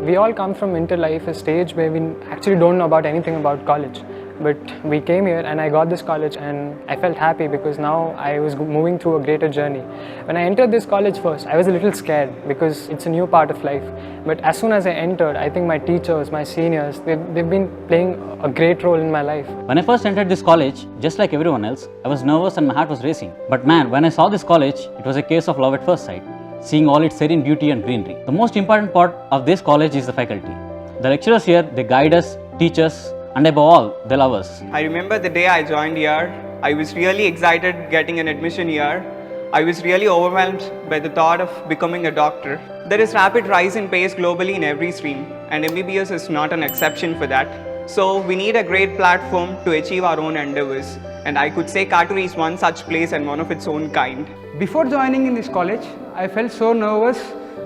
We all come from interlife, a stage where we actually don't know about anything about college. But we came here and I got this college and I felt happy because now I was moving through a greater journey. When I entered this college first, I was a little scared because it's a new part of life. But as soon as I entered, I think my teachers, my seniors, they've been playing a great role in my life. When I first entered this college, just like everyone else, I was nervous and my heart was racing. But man, when I saw this college, it was a case of love at first sight, seeing all its serene beauty and greenery. The most important part of this college is the faculty. The lecturers here, they guide us, teach us, and above all, they love us. I remember the day I joined here, I was really excited getting an admission here. I was really overwhelmed by the thought of becoming a doctor. There is rapid rise in pace globally in every stream, and MBBS is not an exception for that. So we need a great platform to achieve our own endeavors, and I could say Katuri is one such place and one of its own kind. Before joining in this college, I felt so nervous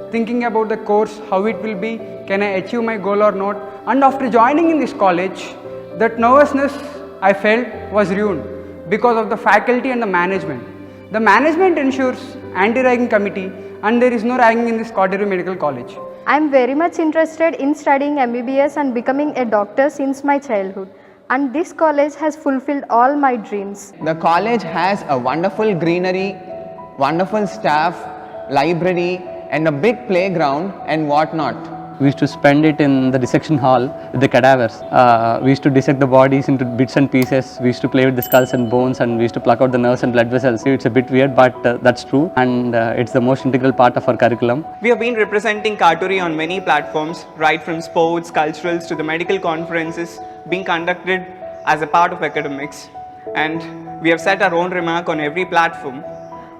thinking about the course, how it will be, can I achieve my goal or not. And after joining in this college, that nervousness I felt was ruined because of the faculty and the management. The management ensures anti-ragging committee and there is no ragging in this Katuri Medical College. I am very much interested in studying MBBS and becoming a doctor since my childhood. And this college has fulfilled all my dreams. The college has a wonderful greenery, wonderful staff, library and a big playground and whatnot. We used to spend it in the dissection hall with the cadavers. We used to dissect the bodies into bits and pieces. We used to play with the skulls and bones and we used to pluck out the nerves and blood vessels. It's a bit weird, but that's true, and it's the most integral part of our curriculum. We have been representing Katuri on many platforms, right from sports, culturals to the medical conferences being conducted as a part of academics. And we have set our own remark on every platform.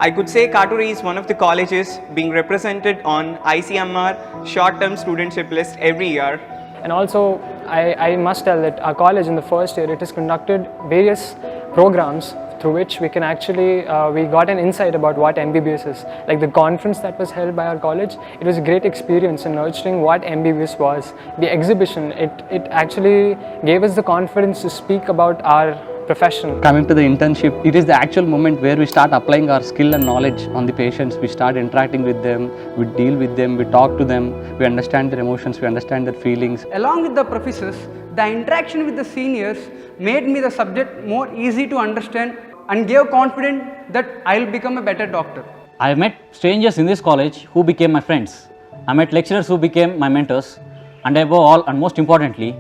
I could say Katuri is one of the colleges being represented on ICMR short-term studentship list every year. And also, I must tell that our college in the first year, it has conducted various programs through which we can actually, we got an insight about what MBBS is. Like the conference that was held by our college, it was a great experience in nurturing what MBBS was. The exhibition, it actually gave us the confidence to speak about our profession. Coming to the internship, it is the actual moment where we start applying our skill and knowledge on the patients. We start interacting with them, we deal with them, we talk to them, we understand their emotions, we understand their feelings. Along with the professors, the interaction with the seniors made me the subject more easy to understand and gave confidence that I will become a better doctor. I have met strangers in this college who became my friends. I met lecturers who became my mentors, and above all and most importantly,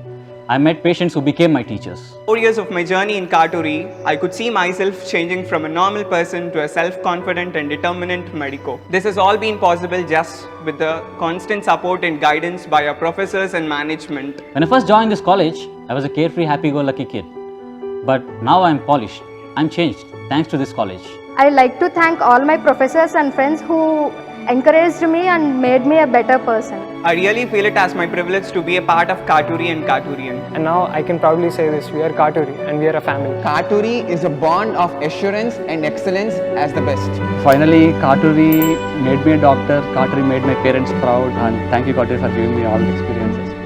I met patients who became my teachers. 4 years of my journey in Katuri, I could see myself changing from a normal person to a self-confident and determined medico. This has all been possible just with the constant support and guidance by our professors and management. When I first joined this college, I was a carefree, happy-go-lucky kid. But now I am polished. I am changed thanks to this college. I like to thank all my professors and friends who encouraged me and made me a better person. I really feel it as my privilege to be a part of Katuri and Katurian. And now I can proudly say this, we are Katuri and we are a family. Katuri is a bond of assurance and excellence as the best. Finally, Katuri made me a doctor, Katuri made my parents proud, and thank you Katuri for giving me all the experiences.